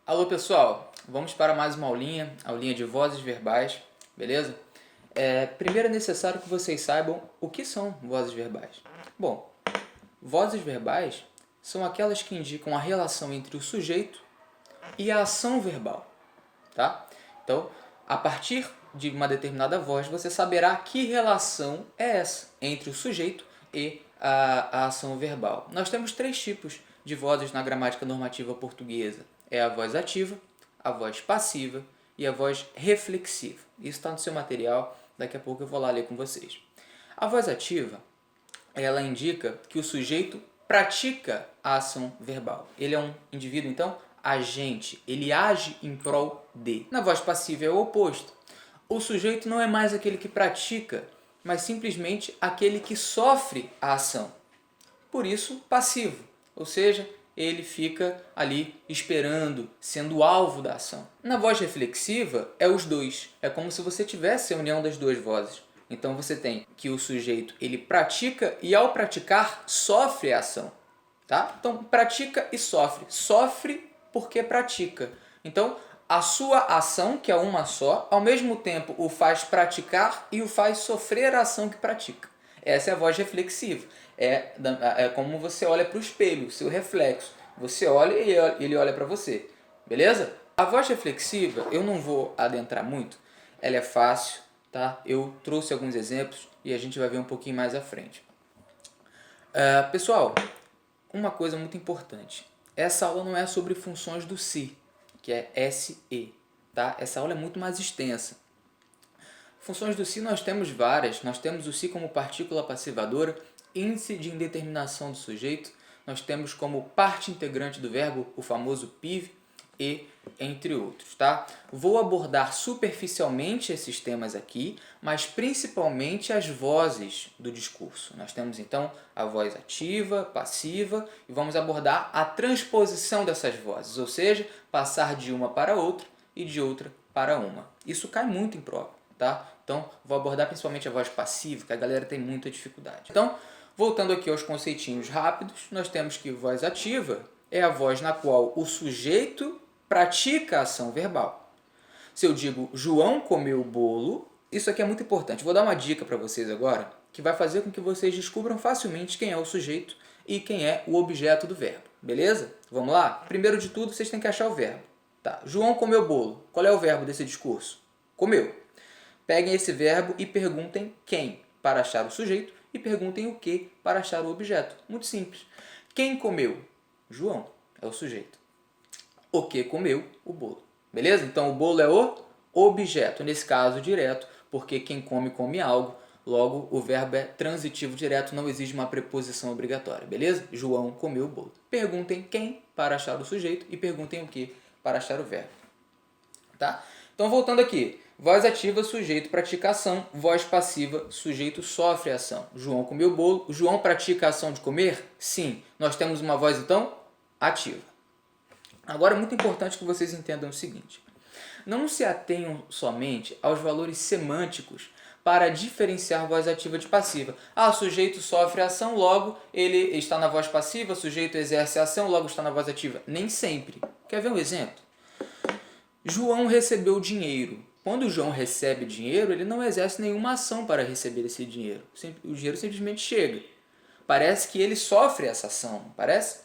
Alô pessoal, vamos para mais uma aulinha de vozes verbais, beleza? Primeiro é necessário que vocês saibam o que são vozes verbais. Bom, vozes verbais são aquelas que indicam a relação entre o sujeito e a ação verbal, tá? Então, a partir de uma determinada voz, você saberá que relação é essa entre o sujeito e a ação verbal. Nós temos três tipos de vozes na gramática normativa portuguesa. É a voz ativa, a voz passiva e a voz reflexiva. Isso está no seu material, daqui a pouco eu vou lá ler com vocês. A voz ativa, ela indica que o sujeito pratica a ação verbal. Ele é um indivíduo, então, agente. Ele age em prol de. Na voz passiva é o oposto. O sujeito não é mais aquele que pratica, mas simplesmente aquele que sofre a ação. Por isso, passivo. Ou seja, ele fica ali esperando, sendo alvo da ação. Na voz reflexiva, é os dois. É como se você tivesse a união das duas vozes. Então você tem que o sujeito ele pratica e ao praticar sofre a ação, tá? Então pratica e sofre. Sofre porque pratica. Então a sua ação, que é uma só, ao mesmo tempo o faz praticar e o faz sofrer a ação que pratica. Essa é a voz reflexiva. É como você olha para o espelho, seu reflexo. Você olha e ele olha para você. Beleza? A voz reflexiva, eu não vou adentrar muito. Ela é fácil, tá? Eu trouxe alguns exemplos e a gente vai ver um pouquinho mais à frente. Pessoal, uma coisa muito importante. Essa aula não é sobre funções do se, que é SE, tá? Essa aula é muito mais extensa. Funções do se nós temos várias. Nós temos o se como partícula passivadora, índice de indeterminação do sujeito. Nós temos como parte integrante do verbo o famoso PIV e entre outros, tá? Vou abordar superficialmente esses temas aqui, mas principalmente as vozes do discurso. Nós temos então a voz ativa, passiva e vamos abordar a transposição dessas vozes, ou seja, passar de uma para outra e de outra para uma. Isso cai muito em prova, tá? Então, vou abordar principalmente a voz passiva, que a galera tem muita dificuldade. Então, voltando aqui aos conceitinhos rápidos, nós temos que voz ativa é a voz na qual o sujeito pratica a ação verbal. Se eu digo João comeu o bolo, isso aqui é muito importante. Vou dar uma dica para vocês agora, que vai fazer com que vocês descubram facilmente quem é o sujeito e quem é o objeto do verbo. Beleza? Vamos lá? Primeiro de tudo, vocês têm que achar o verbo. Tá. João comeu bolo. Qual é o verbo desse discurso? Comeu. Peguem esse verbo e perguntem quem para achar o sujeito e perguntem o que para achar o objeto. Muito simples. Quem comeu? João é o sujeito. O que comeu? O bolo. Beleza? Então o bolo é o objeto, nesse caso direto, porque quem come, come algo. Logo, o verbo é transitivo direto, não exige uma preposição obrigatória. Beleza? João comeu o bolo. Perguntem quem para achar o sujeito e perguntem o que para achar o verbo. Tá? Então, voltando aqui. Voz ativa, sujeito pratica ação. Voz passiva, sujeito sofre ação. João comeu o bolo. João pratica a ação de comer? Sim. Nós temos uma voz, então, ativa. Agora, é muito importante que vocês entendam o seguinte. Não se atenham somente aos valores semânticos para diferenciar voz ativa de passiva. Ah, o sujeito sofre ação, logo ele está na voz passiva, o sujeito exerce a ação, logo está na voz ativa. Nem sempre. Quer ver um exemplo? João recebeu dinheiro. Quando o João recebe dinheiro, ele não exerce nenhuma ação para receber esse dinheiro. O dinheiro simplesmente chega. Parece que ele sofre essa ação, não parece?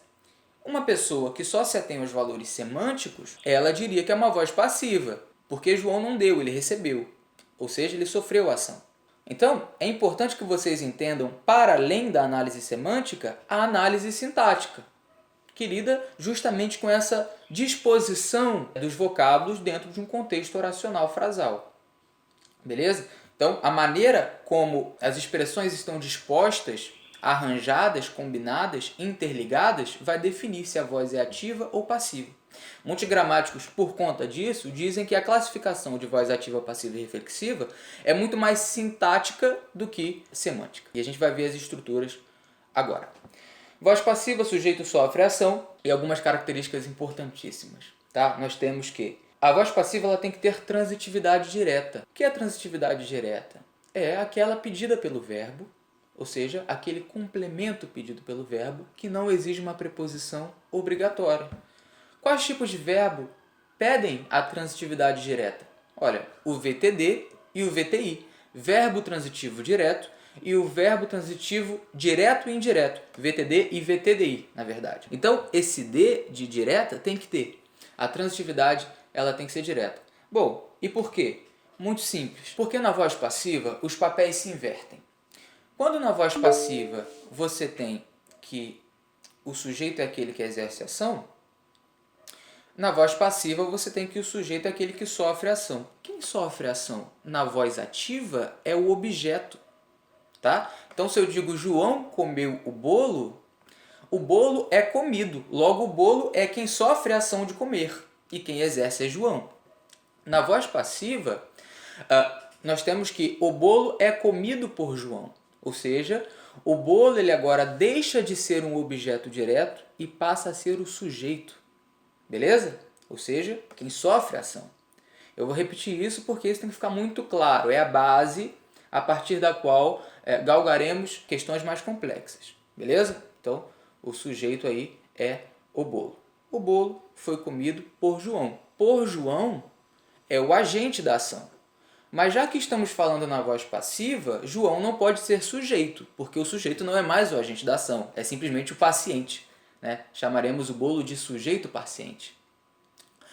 Uma pessoa que só se atém aos valores semânticos, ela diria que é uma voz passiva, porque João não deu, ele recebeu. Ou seja, ele sofreu a ação. Então, é importante que vocês entendam, para além da análise semântica, a análise sintática, que lida justamente com essa disposição dos vocábulos dentro de um contexto oracional frasal. Beleza? Então, a maneira como as expressões estão dispostas, arranjadas, combinadas, interligadas, vai definir se a voz é ativa ou passiva. Muitos gramáticos, por conta disso, dizem que a classificação de voz ativa, passiva e reflexiva é muito mais sintática do que semântica. E a gente vai ver as estruturas agora. Voz passiva, sujeito sofre ação e algumas características importantíssimas. Tá? Nós temos que a voz passiva ela tem que ter transitividade direta. O que é transitividade direta? É aquela pedida pelo verbo, ou seja, aquele complemento pedido pelo verbo que não exige uma preposição obrigatória. Quais tipos de verbo pedem a transitividade direta? Olha, o VTD e o VTI, verbo transitivo direto e o verbo transitivo direto e indireto, VTD e VTDI, na verdade. Então, esse D de direta tem que ter. A transitividade, ela tem que ser direta. Bom, e por quê? Muito simples. Porque na voz passiva, os papéis se invertem. Quando na voz passiva você tem que o sujeito é aquele que exerce a ação, na voz passiva você tem que o sujeito é aquele que sofre a ação. Quem sofre a ação na voz ativa é o objeto. Tá? Então, se eu digo João comeu o bolo é comido. Logo, o bolo é quem sofre a ação de comer. E quem exerce é João. Na voz passiva, nós temos que o bolo é comido por João. Ou seja, o bolo ele agora deixa de ser um objeto direto e passa a ser o sujeito. Beleza? Ou seja, quem sofre a ação. Eu vou repetir isso porque isso tem que ficar muito claro. É a base a partir da qual galgaremos questões mais complexas. Beleza? Então, o sujeito aí é o bolo. O bolo foi comido por João. Por João é o agente da ação. Mas já que estamos falando na voz passiva, João não pode ser sujeito, porque o sujeito não é mais o agente da ação, é simplesmente o paciente. Né? Chamaremos o bolo de sujeito paciente.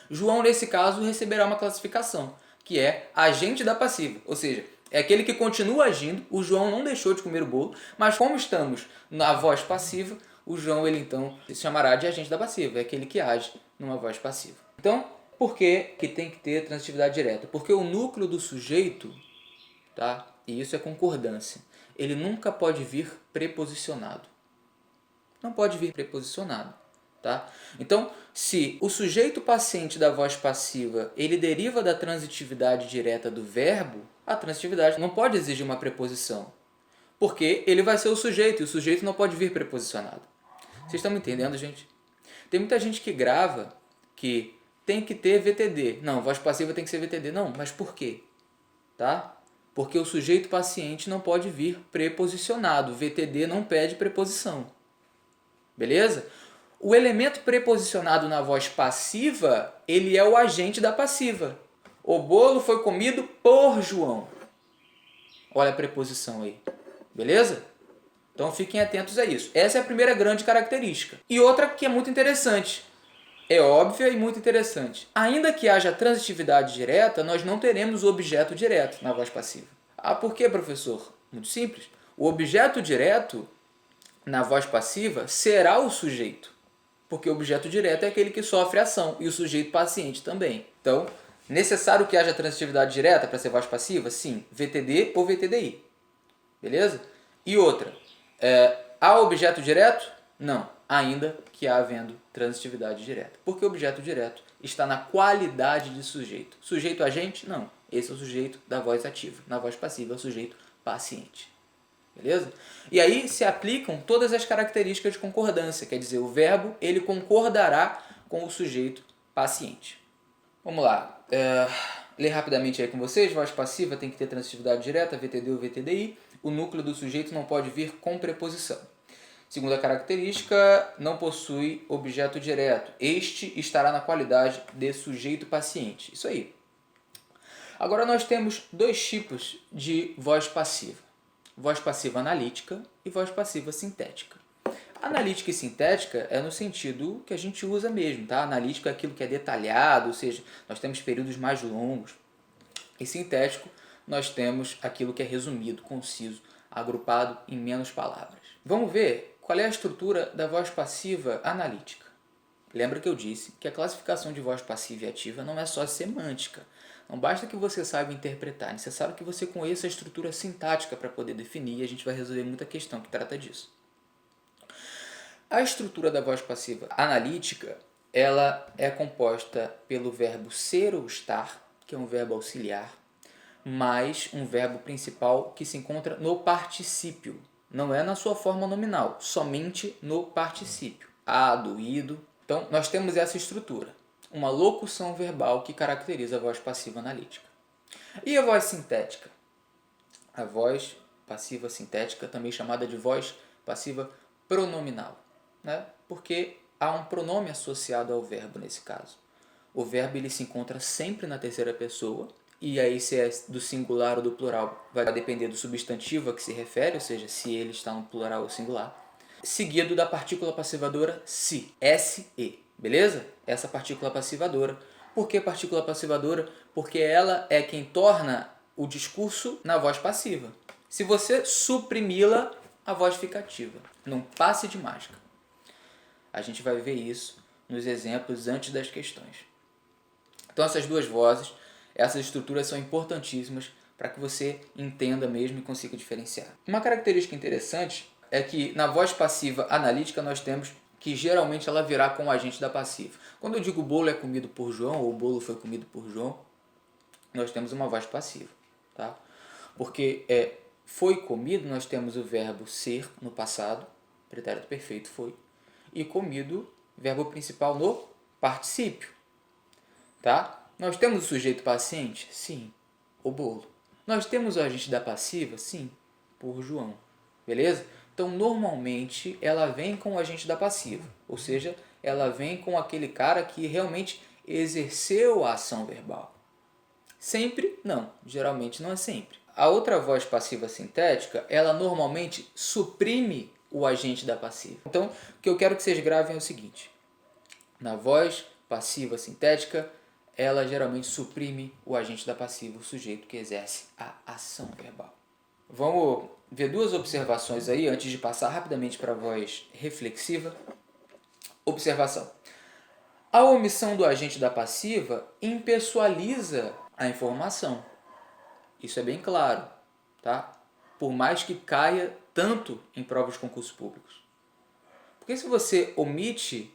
João, nesse caso, receberá uma classificação, que é agente da passiva, ou seja, é aquele que continua agindo. O João não deixou de comer o bolo, mas como estamos na voz passiva, o João ele então se chamará de agente da passiva, é aquele que age numa voz passiva. Então, por que tem que ter transitividade direta? Porque o núcleo do sujeito, tá? E isso é concordância, ele nunca pode vir preposicionado. Não pode vir preposicionado. Tá? Então, se o sujeito paciente da voz passiva ele deriva da transitividade direta do verbo, a transitividade não pode exigir uma preposição, porque ele vai ser o sujeito, e o sujeito não pode vir preposicionado. Vocês estão me entendendo, gente? Tem muita gente que grava que tem que ter VTD. Não, voz passiva tem que ser VTD. Não, mas por quê? Tá? Porque o sujeito paciente não pode vir preposicionado. VTD não pede preposição. Beleza? O elemento preposicionado na voz passiva, ele é o agente da passiva. O bolo foi comido por João. Olha a preposição aí. Beleza? Então fiquem atentos a isso. Essa é a primeira grande característica. E outra que é muito interessante. É óbvia e muito interessante. Ainda que haja transitividade direta, nós não teremos o objeto direto na voz passiva. Ah, por quê, professor? Muito simples. O objeto direto na voz passiva será o sujeito. Porque o objeto direto é aquele que sofre a ação e o sujeito paciente também. Então, necessário que haja transitividade direta para ser voz passiva? Sim, VTD ou VTDI. Beleza? E outra, há objeto direto? Não, ainda que há havendo transitividade direta. Porque o objeto direto está na qualidade de sujeito. Sujeito agente? Não. Esse é o sujeito da voz ativa. Na voz passiva é o sujeito paciente. Beleza? E aí se aplicam todas as características de concordância, quer dizer, o verbo ele concordará com o sujeito paciente. Vamos lá, ler rapidamente aí com vocês. Voz passiva tem que ter transitividade direta, VTD ou VTDI. O núcleo do sujeito não pode vir com preposição. Segunda característica, não possui objeto direto. Este estará na qualidade de sujeito paciente. Isso aí. Agora nós temos dois tipos de voz passiva. Voz passiva analítica e voz passiva sintética. Analítica e sintética é no sentido que a gente usa mesmo, tá? Analítica é aquilo que é detalhado, ou seja, nós temos períodos mais longos. E sintético, nós temos aquilo que é resumido, conciso, agrupado em menos palavras. Vamos ver qual é a estrutura da voz passiva analítica. Lembra que eu disse que a classificação de voz passiva e ativa não é só semântica. Não basta que você saiba interpretar, é necessário que você conheça a estrutura sintática para poder definir, e a gente vai resolver muita questão que trata disso. A estrutura da voz passiva analítica, ela é composta pelo verbo ser ou estar, que é um verbo auxiliar, mais um verbo principal que se encontra no particípio. Não é na sua forma nominal, somente no particípio. Ado, ido. Então, nós temos essa estrutura. Uma locução verbal que caracteriza a voz passiva analítica. E a voz sintética? A voz passiva sintética, também chamada de voz passiva pronominal, né? Porque há um pronome associado ao verbo nesse caso. o verbo ele se encontra sempre na terceira pessoa, e aí se é do singular ou do plural vai depender do substantivo a que se refere, ou seja, se ele está no plural ou singular, seguido da partícula passivadora se, S-E, beleza? Essa partícula passivadora. Por que partícula passivadora? Porque ela é quem torna o discurso na voz passiva. Se você suprimi-la, a voz fica ativa. Num passe de mágica. A gente vai ver isso nos exemplos antes das questões. Então essas duas vozes, essas estruturas são importantíssimas para que você entenda mesmo e consiga diferenciar. Uma característica interessante é que na voz passiva analítica nós temos que geralmente ela virá com o agente da passiva. Quando eu digo o bolo é comido por João ou o bolo foi comido por João, nós temos uma voz passiva, tá? Porque foi comido, nós temos o verbo ser no passado, pretérito perfeito foi, e comido, verbo principal no particípio, tá? Nós temos o sujeito paciente? Sim, o bolo. Nós temos o agente da passiva? Sim, por João, beleza? Então, normalmente, ela vem com o agente da passiva, ou seja, ela vem com aquele cara que realmente exerceu a ação verbal. Sempre? Não, geralmente não é sempre. A outra voz passiva sintética, ela normalmente suprime o agente da passiva. Então, o que eu quero que vocês gravem é o seguinte. Na voz passiva sintética, ela geralmente suprime o agente da passiva, o sujeito que exerce a ação verbal. Vamos ver duas observações aí, antes de passar rapidamente para a voz reflexiva. Observação. A omissão do agente da passiva impessoaliza a informação. Isso é bem claro, tá? Por mais que caia tanto em provas de concursos públicos. Porque se você omite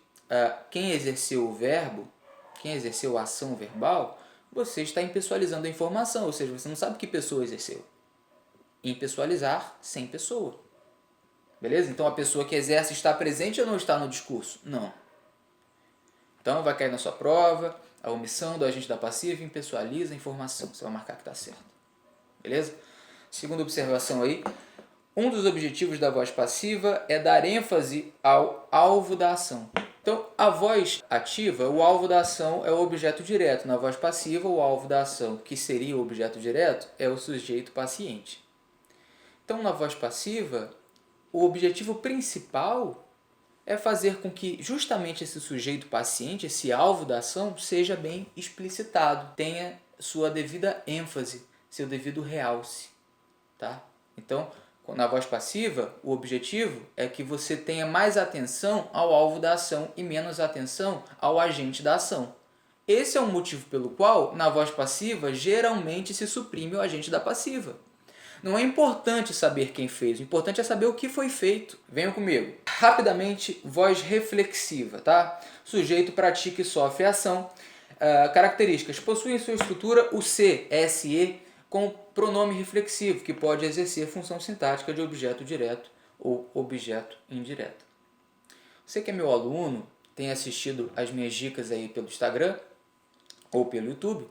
quem exerceu o verbo, quem exerceu a ação verbal, você está impessoalizando a informação, ou seja, você não sabe que pessoa exerceu. Impessoalizar sem pessoa. Beleza? Então a pessoa que exerce está presente ou não está no discurso? Não. Então vai cair na sua prova, a omissão do agente da passiva impessoaliza a informação. Você vai marcar que está certo. Beleza? Segunda observação aí. Um dos objetivos da voz passiva é dar ênfase ao alvo da ação. Então, a voz ativa, o alvo da ação é o objeto direto. Na voz passiva, o alvo da ação, que seria o objeto direto, é o sujeito paciente. Então, na voz passiva, o objetivo principal é fazer com que justamente esse sujeito paciente, esse alvo da ação, seja bem explicitado, tenha sua devida ênfase, seu devido realce. Tá? Então, na voz passiva, o objetivo é que você tenha mais atenção ao alvo da ação e menos atenção ao agente da ação. Esse é o motivo pelo qual, na voz passiva, geralmente se suprime o agente da passiva. Não é importante saber quem fez, o importante é saber o que foi feito. Venham comigo. Rapidamente, voz reflexiva, tá? Sujeito pratica e sofre ação. Características. Possui em sua estrutura o se, se, com pronome reflexivo, que pode exercer função sintática de objeto direto ou objeto indireto. Você que é meu aluno, tem assistido as minhas dicas aí pelo Instagram ou pelo YouTube,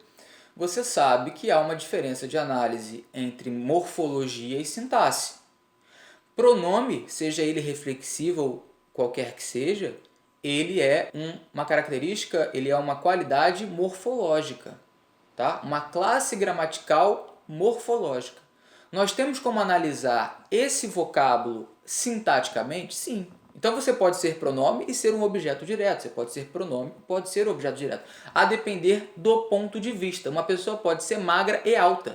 você sabe que há uma diferença de análise entre morfologia e sintaxe. Pronome, seja ele reflexivo ou qualquer que seja, ele é uma característica, ele é uma qualidade morfológica, tá? Uma classe gramatical morfológica. Nós temos como analisar esse vocábulo sintaticamente? Sim. Então você pode ser pronome e ser um objeto direto. Você pode ser pronome, pode ser objeto direto. A depender do ponto de vista. Uma pessoa pode ser magra e alta.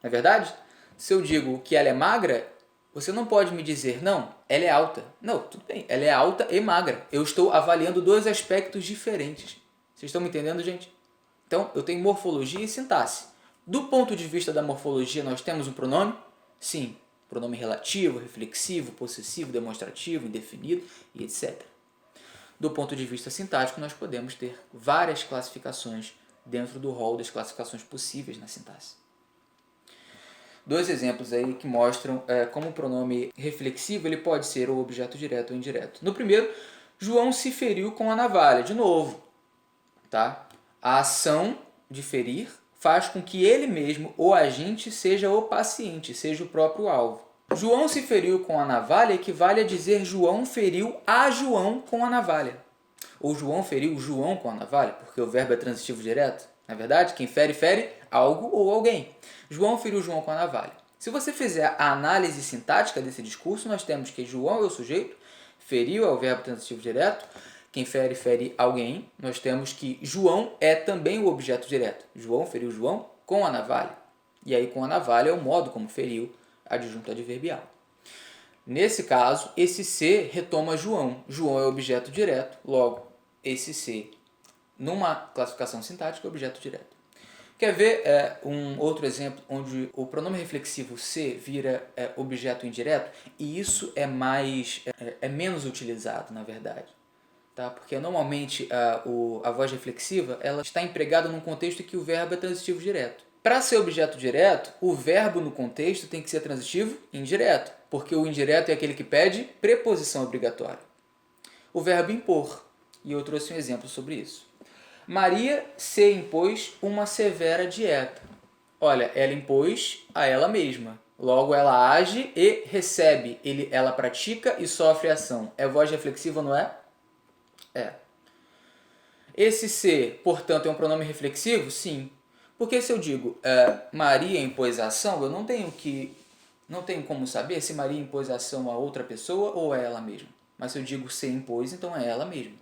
Não é verdade? Se eu digo que ela é magra, você não pode me dizer, não, ela é alta. Não, tudo bem, ela é alta e magra. Eu estou avaliando dois aspectos diferentes. Vocês estão me entendendo, gente? Então, eu tenho morfologia e sintaxe. Do ponto de vista da morfologia, nós temos um pronome? Sim. Pronome relativo, reflexivo, possessivo, demonstrativo, indefinido e etc. Do ponto de vista sintático, nós podemos ter várias classificações dentro do rol das classificações possíveis na sintaxe. Dois exemplos aí que mostram como o pronome reflexivo ele pode ser o objeto direto ou indireto. No primeiro, João se feriu com a navalha. De novo, tá? A ação de ferir faz com que ele mesmo, o agente, seja o paciente, seja o próprio alvo. João se feriu com a navalha equivale a dizer João feriu a João com a navalha. Ou João feriu João com a navalha, porque o verbo é transitivo direto. Na verdade, quem fere, fere algo ou alguém. João feriu João com a navalha. Se você fizer a análise sintática desse discurso, nós temos que João é o sujeito, feriu é o verbo transitivo direto, quem fere, fere alguém. Nós temos que João é também o objeto direto. João feriu João com a navalha. E aí, com a navalha é o modo como feriu, adjunto adverbial. Nesse caso, esse ser retoma João. João é objeto direto, logo, esse ser, numa classificação sintática, é objeto direto. Quer ver um outro exemplo onde o pronome reflexivo se vira objeto indireto? E isso é menos utilizado, na verdade. Tá? Porque normalmente a voz reflexiva ela está empregada num contexto em que o verbo é transitivo direto. Para ser objeto direto, o verbo no contexto tem que ser transitivo indireto, porque o indireto é aquele que pede preposição obrigatória. O verbo impor, e eu trouxe um exemplo sobre isso. Maria se impôs uma severa dieta. Olha, ela impôs a ela mesma. Logo, ela age e recebe. Ela pratica e sofre ação. É voz reflexiva, não é? É. Esse ser, portanto, é um pronome reflexivo? Sim. Porque se eu digo Maria impôs a ação, eu não tenho como saber se Maria impôs a ação a outra pessoa ou é ela mesma. Mas se eu digo se impôs, então é ela mesma.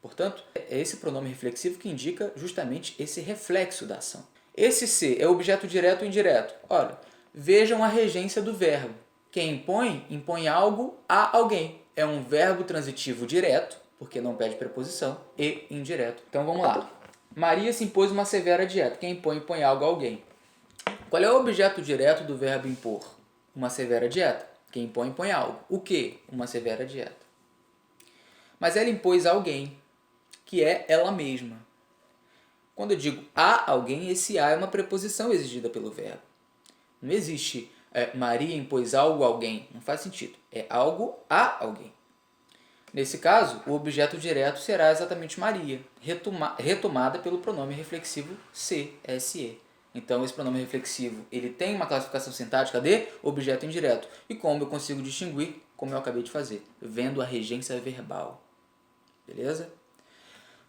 Portanto, é esse pronome reflexivo que indica justamente esse reflexo da ação. Esse se é objeto direto ou indireto? Olha, vejam a regência do verbo. Quem impõe, impõe algo a alguém. É um verbo transitivo direto, porque não pede preposição, e indireto. Então vamos lá. Maria se impôs uma severa dieta. Quem impõe, impõe algo a alguém. Qual é o objeto direto do verbo impor? Uma severa dieta. Quem impõe, impõe algo. O que? Uma severa dieta. Mas ela impôs a alguém, que é ela mesma. Quando eu digo a alguém, esse a é uma preposição exigida pelo verbo. Não existe Maria impôs algo a alguém. Não faz sentido. É algo a alguém. Nesse caso, o objeto direto será exatamente Maria, retomada pelo pronome reflexivo se, se. Então, esse pronome reflexivo ele tem uma classificação sintática de objeto indireto. E como eu consigo distinguir? Como eu acabei de fazer, vendo a regência verbal. Beleza?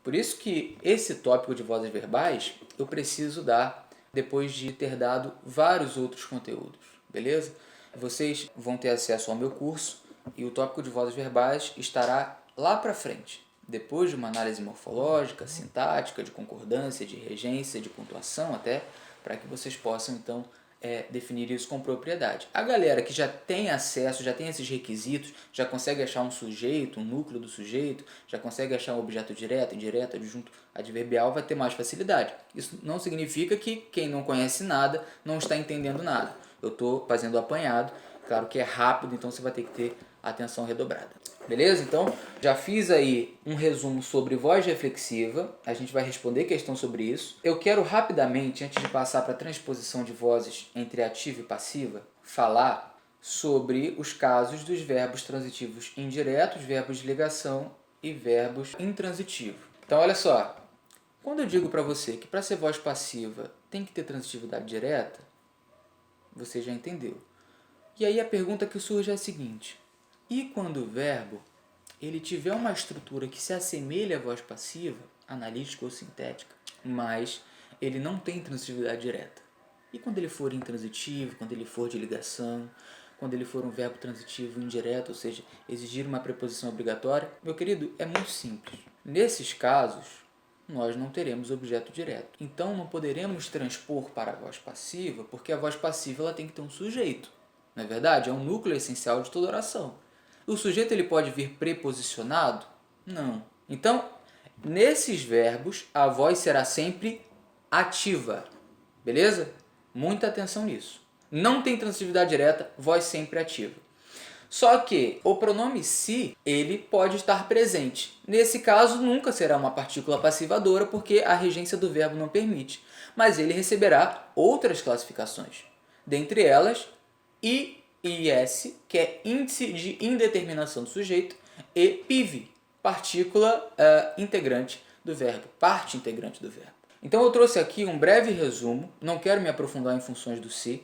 Por isso que esse tópico de vozes verbais eu preciso dar depois de ter dado vários outros conteúdos. Beleza? Vocês vão ter acesso ao meu curso e o tópico de vozes verbais estará lá para frente, depois de uma análise morfológica, sintática, de concordância, de regência, de pontuação até, para que vocês possam então definir isso com propriedade. A galera que já tem acesso, já tem esses requisitos, já consegue achar um sujeito, um núcleo do sujeito, já consegue achar um objeto direto, indireto, adjunto, adverbial, vai ter mais facilidade. Isso não significa que quem não conhece nada não está entendendo nada. Eu estou fazendo o apanhado, claro que é rápido, então você vai ter que ter atenção redobrada. Beleza? Então, já fiz aí um resumo sobre voz reflexiva, a gente vai responder questão sobre isso. Eu quero rapidamente, antes de passar para a transposição de vozes entre ativa e passiva, falar sobre os casos dos verbos transitivos indiretos, verbos de ligação e verbos intransitivos. Então, olha só, quando eu digo para você que para ser voz passiva tem que ter transitividade direta, você já entendeu. E aí a pergunta que surge é a seguinte: e quando o verbo ele tiver uma estrutura que se assemelha à voz passiva, analítica ou sintética, mas ele não tem transitividade direta? E quando ele for intransitivo, quando ele for de ligação, quando ele for um verbo transitivo indireto, ou seja, exigir uma preposição obrigatória? Meu querido, é muito simples. Nesses casos, nós não teremos objeto direto. Então não poderemos transpor para a voz passiva, porque a voz passiva ela tem que ter um sujeito. Não é verdade? É um núcleo essencial de toda oração. O sujeito ele pode vir preposicionado? Não. Então, nesses verbos, a voz será sempre ativa. Beleza? Muita atenção nisso. Não tem transitividade direta, voz sempre ativa. Só que o pronome se, ele pode estar presente. Nesse caso, nunca será uma partícula passivadora, porque a regência do verbo não permite. Mas ele receberá outras classificações. Dentre elas, IIS, que é índice de indeterminação do sujeito, e PIV, partícula integrante do verbo, parte integrante do verbo. Então eu trouxe aqui um breve resumo, não quero me aprofundar em funções do se,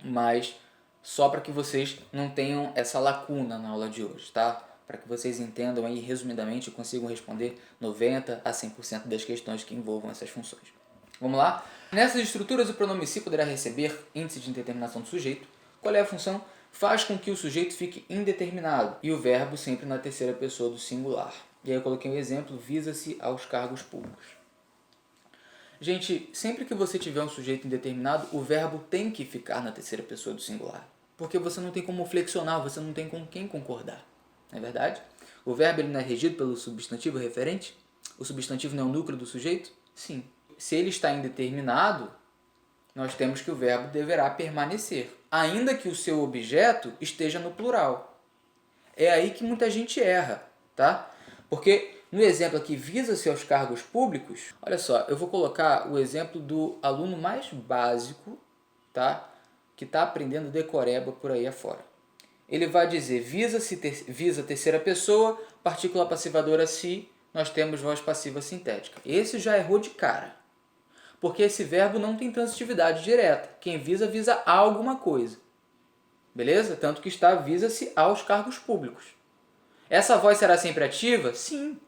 mas só para que vocês não tenham essa lacuna na aula de hoje, tá? para que vocês entendam aí resumidamente e consigam responder 90 a 100% das questões que envolvam essas funções. Vamos lá? Nessas estruturas, o pronome se poderá receber índice de indeterminação do sujeito. Qual é a função? Faz com que o sujeito fique indeterminado e o verbo sempre na terceira pessoa do singular. E aí eu coloquei um exemplo, visa-se aos cargos públicos. Gente, sempre que você tiver um sujeito indeterminado, o verbo tem que ficar na terceira pessoa do singular. Porque você não tem como flexionar, você não tem com quem concordar. Não é verdade? O verbo ele não é regido pelo substantivo referente? O substantivo não é o núcleo do sujeito? Sim. Se ele está indeterminado, nós temos que o verbo deverá permanecer, ainda que o seu objeto esteja no plural. É aí que muita gente erra, tá? Porque no exemplo aqui, visa-se aos cargos públicos, olha só, eu vou colocar o exemplo do aluno mais básico, tá? Que está aprendendo decoreba por aí afora. Ele vai dizer, visa terceira pessoa, partícula passivadora se, nós temos voz passiva sintética. Esse já errou de cara. Porque esse verbo não tem transitividade direta. Quem visa, visa a alguma coisa. Beleza? Tanto que está, visa-se aos cargos públicos. Essa voz será sempre ativa? Sim.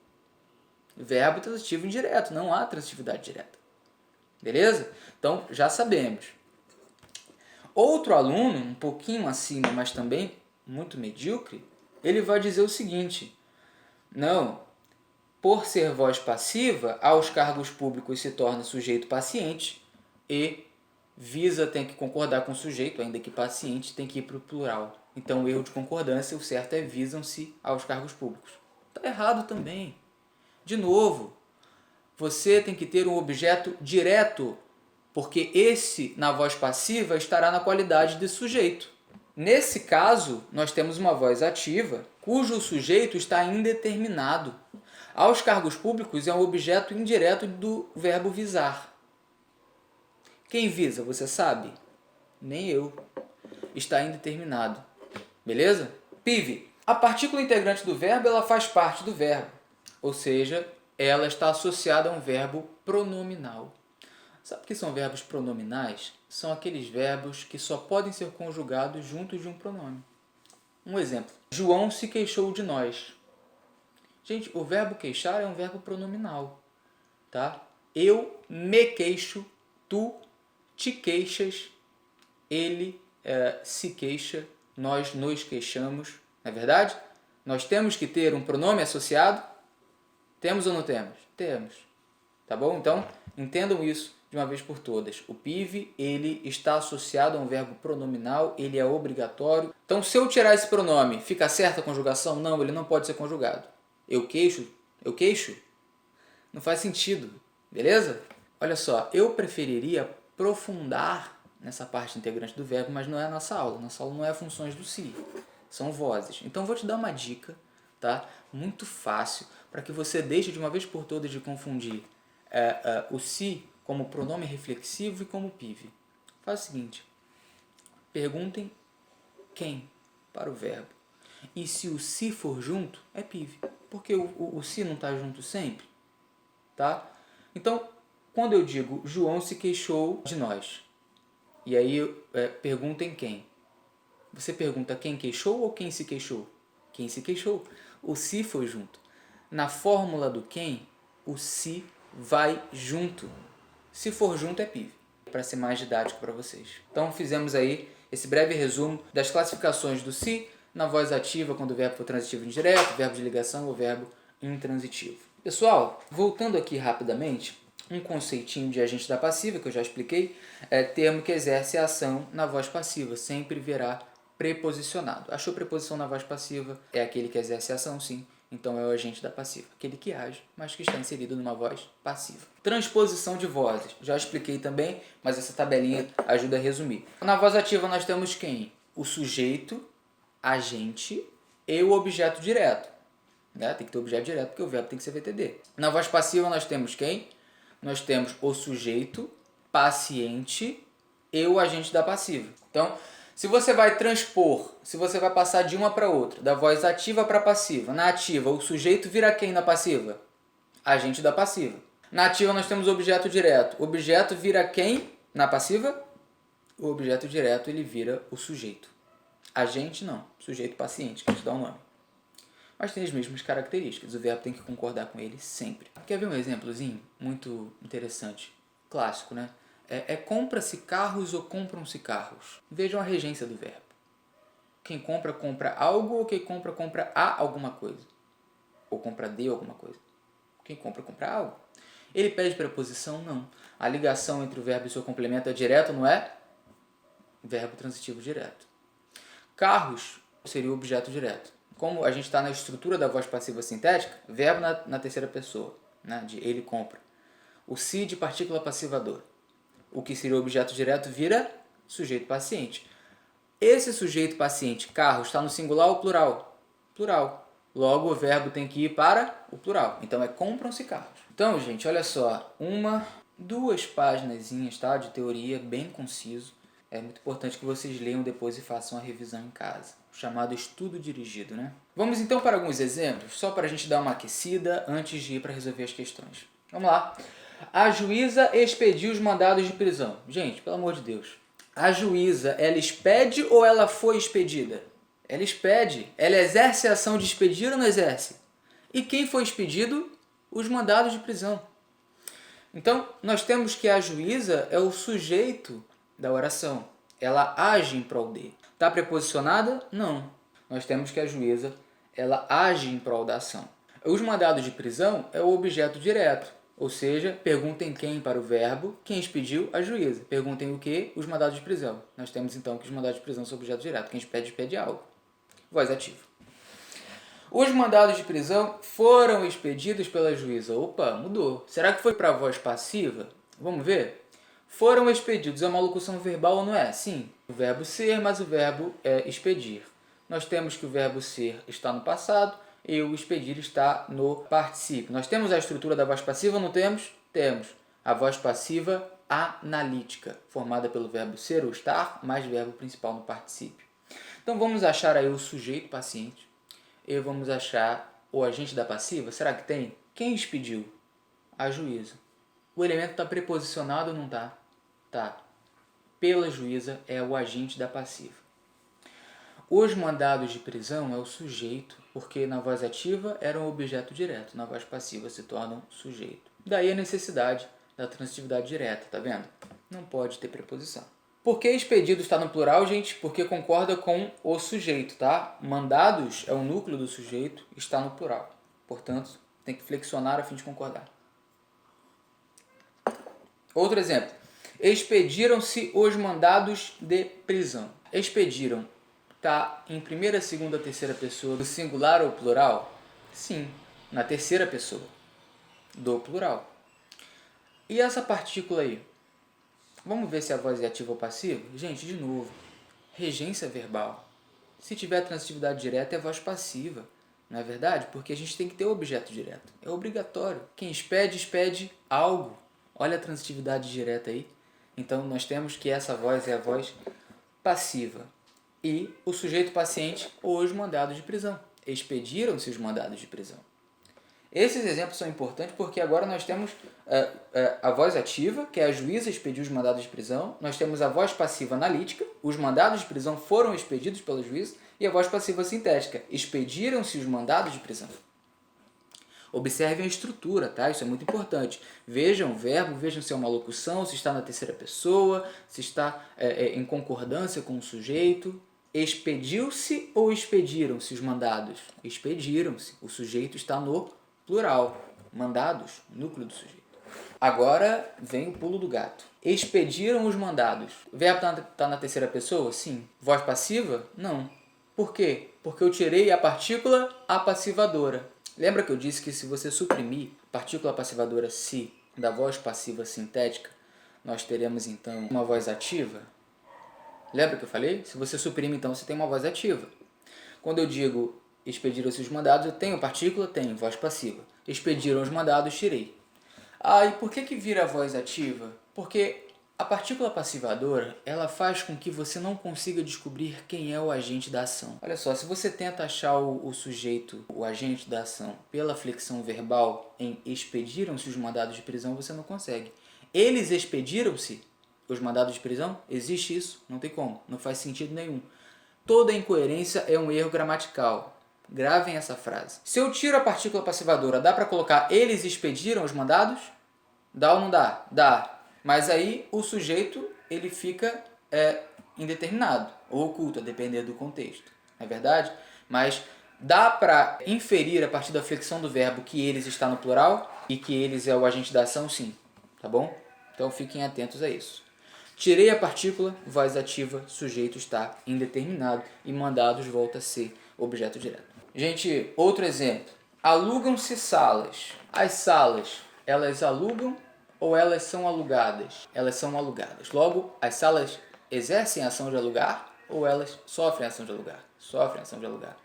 Verbo transitivo indireto, não há transitividade direta. Beleza? Então, já sabemos. Outro aluno, um pouquinho acima, mas também muito medíocre, ele vai dizer o seguinte, não, por ser voz passiva, aos cargos públicos se torna sujeito paciente e visa tem que concordar com o sujeito, ainda que paciente tem que ir para o plural. Então, o erro de concordância, o certo é visam-se aos cargos públicos. Está errado também. De novo, você tem que ter um objeto direto, porque esse, na voz passiva, estará na qualidade de sujeito. Nesse caso, nós temos uma voz ativa, cujo sujeito está indeterminado. Aos cargos públicos é um objeto indireto do verbo visar. Quem visa, você sabe? Nem eu. Está indeterminado. Beleza? PIV. A partícula integrante do verbo, ela faz parte do verbo. Ou seja, ela está associada a um verbo pronominal. Sabe o que são verbos pronominais? São aqueles verbos que só podem ser conjugados junto de um pronome. Um exemplo. João se queixou de nós. Gente, o verbo queixar é um verbo pronominal. Tá? Eu me queixo, tu te queixas, ele se queixa, nós nos queixamos. Não é verdade? Nós temos que ter um pronome associado? Temos ou não temos? Temos. Tá bom? Então, entendam isso de uma vez por todas. O PIV, ele está associado a um verbo pronominal, ele é obrigatório. Então, se eu tirar esse pronome, fica certa a conjugação? Não, ele não pode ser conjugado. Eu queixo? Não faz sentido. Beleza? Olha só, eu preferiria aprofundar nessa parte integrante do verbo, mas não é a nossa aula. Nossa aula não é funções do se, são vozes. Então, vou te dar uma dica, tá? Muito fácil, para que você deixe de uma vez por todas de confundir o se como pronome reflexivo e como PIV. Faz o seguinte, perguntem quem para o verbo. E se o se for junto, é PIV. Porque o se não está junto sempre. Tá? Então, quando eu digo João se queixou de nós, e aí perguntem quem. Você pergunta quem queixou ou quem se queixou? Quem se queixou. O se foi junto. Na fórmula do quem, o se vai junto. Se for junto é PIV, para ser mais didático para vocês. Então fizemos aí esse breve resumo das classificações do se na voz ativa quando o verbo for transitivo indireto, verbo de ligação ou verbo intransitivo. Pessoal, voltando aqui rapidamente, um conceitinho de agente da passiva que eu já expliquei, termo que exerce a ação na voz passiva, sempre verá preposicionado. Achou preposição na voz passiva? É aquele que exerce a ação, sim. Então é o agente da passiva, aquele que age, mas que está inserido numa voz passiva. Transposição de vozes, já expliquei também, mas essa tabelinha ajuda a resumir. Na voz ativa nós temos quem? O sujeito, agente e o objeto direto. Né? Tem que ter objeto direto porque o verbo tem que ser VTD. Na voz passiva nós temos quem? Nós temos o sujeito, paciente e o agente da passiva. Então, se você vai transpor, se você vai passar de uma para outra, da voz ativa para passiva, na ativa o sujeito vira quem na passiva? Agente da passiva. Na ativa nós temos o objeto direto. O objeto vira quem na passiva? O objeto direto ele vira o sujeito. Agente não, sujeito paciente, que a gente dá o nome. mas tem as mesmas características. O verbo tem que concordar com ele sempre. Quer ver um exemplozinho muito interessante? Clássico, né? Compra-se carros ou compram-se carros? Vejam a regência do verbo. Quem compra, compra algo, ou quem compra, compra a alguma coisa. Ou compra de alguma coisa. Quem compra, compra algo. Ele pede preposição? Não. A ligação entre o verbo e seu complemento é direto, não é? Verbo transitivo direto. Carros seria o objeto direto. Como a gente está na estrutura da voz passiva sintética, verbo na terceira pessoa, né? De ele compra. O se de partícula passivadora. O que seria o objeto direto vira sujeito paciente. Esse sujeito paciente, carro, está no singular ou plural? Plural. Logo, o verbo tem que ir para o plural. Então, compram-se carros. Então, gente, olha só. 2 páginas, tá, de teoria, bem conciso. É muito importante que vocês leiam depois e façam a revisão em casa. O chamado estudo dirigido, né? Vamos então para alguns exemplos, só para a gente dar uma aquecida antes de ir para resolver as questões. Vamos lá. A juíza expediu os mandados de prisão. Gente, pelo amor de Deus. A juíza, ela expede ou ela foi expedida? Ela expede. Ela exerce a ação de expedir ou não exerce? E quem foi expedido? Os mandados de prisão. Então, nós temos que a juíza é o sujeito da oração. Ela age em prol de. Está preposicionada? Não. Nós temos que a juíza ela age em prol da ação. Os mandados de prisão é o objeto direto. Ou seja, perguntem quem para o verbo, quem expediu? A juíza. Perguntem o que? Os mandados de prisão. Nós temos então que os mandados de prisão são objeto direto. Quem expede, expede algo. Voz ativa. Os mandados de prisão foram expedidos pela juíza. Opa, mudou. Será que foi para a voz passiva? Vamos ver? Foram expedidos. É uma locução verbal ou não é? Sim. O verbo ser, mas o verbo é expedir. Nós temos que o verbo ser está no passado e o expedir está no particípio. Nós temos a estrutura da voz passiva ou não temos? Temos. A voz passiva analítica, formada pelo verbo ser ou estar, mais verbo principal no particípio. Então vamos achar aí o sujeito paciente. E vamos achar o agente da passiva. Será que tem? Quem expediu? A juíza. O elemento está preposicionado ou não está? Tá. Pela juíza é o agente da passiva. Os mandados de prisão é o sujeito, porque na voz ativa era um objeto direto, na voz passiva se tornam sujeito. Daí a necessidade da transitividade direta, tá vendo? Não pode ter preposição. Por que expedido está no plural, gente? Porque concorda com o sujeito, tá? Mandados é o núcleo do sujeito, está no plural. Portanto, tem que flexionar a fim de concordar. Outro exemplo. Expediram-se os mandados de prisão. Expediram. Está em primeira, segunda, terceira pessoa do singular ou plural? Sim, na terceira pessoa do plural. E essa partícula aí? Vamos ver se a voz é ativa ou passiva? Gente, de novo, regência verbal. Se tiver transitividade direta é voz passiva, não é verdade? Porque a gente tem que ter o objeto direto. É obrigatório. Quem expede, expede algo. Olha a transitividade direta aí. Então, nós temos que essa voz é a voz passiva. E o sujeito paciente, os mandados de prisão. Expediram-se os mandados de prisão. Esses exemplos são importantes porque agora nós temos a voz ativa, que é a juíza expediu os mandados de prisão. Nós temos a voz passiva analítica, os mandados de prisão foram expedidos pela juíza. E a voz passiva sintética, expediram-se os mandados de prisão. Observem a estrutura, tá? Isso é muito importante. Vejam o verbo, vejam se é uma locução, se está na terceira pessoa, se está em concordância com o sujeito. Expediu-se ou expediram-se os mandados? Expediram-se. O sujeito está no plural. Mandados, núcleo do sujeito. Agora vem o pulo do gato. Expediram os mandados. O verbo está na terceira pessoa? Sim. Voz passiva? Não. Por quê? Porque eu tirei a partícula apassivadora. Lembra que eu disse que se você suprimir a partícula passivadora se da voz passiva sintética, nós teremos então uma voz ativa? Lembra que eu falei? Se você suprime, então você tem uma voz ativa. Quando eu digo expediram-se os mandados, eu tenho partícula, tenho voz passiva. Expediram os mandados, tirei. E por que vira a voz ativa? Porque a partícula passivadora, ela faz com que você não consiga descobrir quem é o agente da ação. Olha só, se você tenta achar o sujeito, o agente da ação, pela flexão verbal em expediram-se os mandados de prisão, você não consegue. Eles expediram-se os mandados de prisão? Existe isso? Não tem como. Não faz sentido nenhum. Toda incoerência é um erro gramatical. Gravem essa frase. Se eu tiro a partícula passivadora, dá para colocar eles expediram os mandados? Dá ou não dá? Dá. Mas aí o sujeito ele fica indeterminado ou oculto, a depender do contexto. Não é verdade? Mas dá para inferir a partir da flexão do verbo que eles está no plural e que eles é o agente da ação, sim. Tá bom? Então fiquem atentos a isso. Tirei a partícula, voz ativa, sujeito está indeterminado e mandados volta a ser objeto direto. Gente, outro exemplo. Alugam-se salas. As salas, elas alugam ou elas são alugadas? Elas são alugadas. Logo, as salas exercem a ação de alugar ou elas sofrem a ação de alugar? Sofrem a ação de alugar.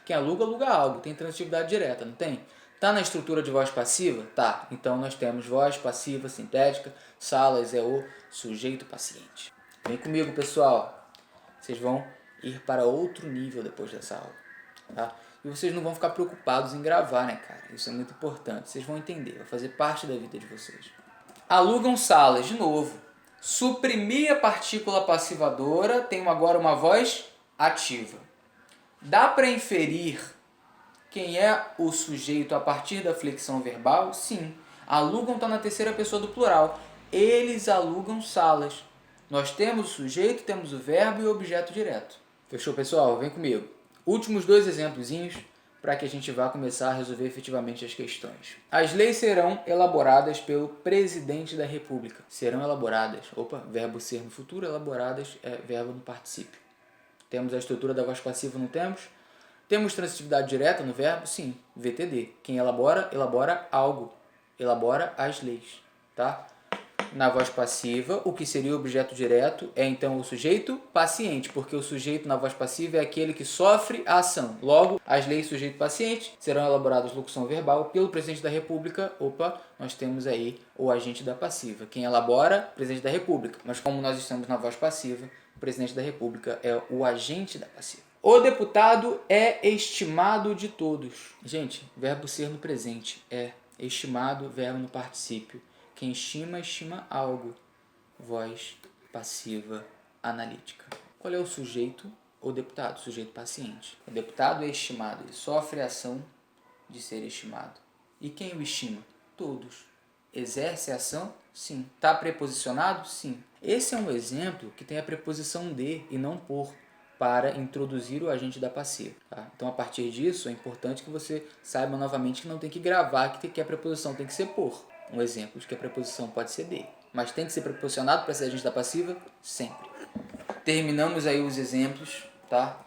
Quem aluga, aluga algo. Tem transitividade direta, não tem? Tá na estrutura de voz passiva? Tá. Então nós temos voz passiva sintética. Salas é o sujeito paciente. Vem comigo, pessoal. Vocês vão ir para outro nível depois dessa aula. Tá? E vocês não vão ficar preocupados em gravar, né, cara? Isso é muito importante. Vocês vão entender. Vai fazer parte da vida de vocês. Alugam salas. De novo. Suprimir a partícula passivadora. Tenho agora uma voz ativa. Dá para inferir quem é o sujeito a partir da flexão verbal? Sim. Alugam está na terceira pessoa do plural. Eles alugam salas. Nós temos o sujeito, temos o verbo e o objeto direto. Fechou, pessoal? Vem comigo. Últimos dois exemplozinhos para que a gente vá começar a resolver efetivamente as questões. As leis serão elaboradas pelo presidente da República. Serão elaboradas. Opa, verbo ser no futuro, elaboradas é verbo no particípio. Temos a estrutura da voz passiva, não temos? Temos transitividade direta no verbo? Sim, VTD. Quem elabora, elabora algo. Elabora as leis, tá? Na voz passiva, o que seria o objeto direto é então o sujeito paciente, porque o sujeito na voz passiva é aquele que sofre a ação. Logo, as leis sujeito paciente serão elaboradas locução verbal pelo presidente da República. Opa, nós temos aí o agente da passiva. Quem elabora, presidente da República. Mas como nós estamos na voz passiva, o presidente da República é o agente da passiva. O deputado é estimado de todos. Gente, verbo ser no presente é estimado, verbo no particípio. Quem estima, estima algo. Voz passiva analítica. Qual é o sujeito? O deputado, sujeito paciente. O deputado é estimado, ele sofre a ação de ser estimado. E quem o estima? Todos. Exerce a ação? Sim. Está preposicionado? Sim. Esse é um exemplo que tem a preposição de e não por, para introduzir o agente da passiva. Tá? Então, a partir disso, é importante que você saiba novamente que não tem que gravar que a preposição tem que ser por. Um exemplo de que a preposição pode ser de. Mas tem que ser preposicionado para ser agente da passiva? Sempre. Terminamos aí os exemplos, tá?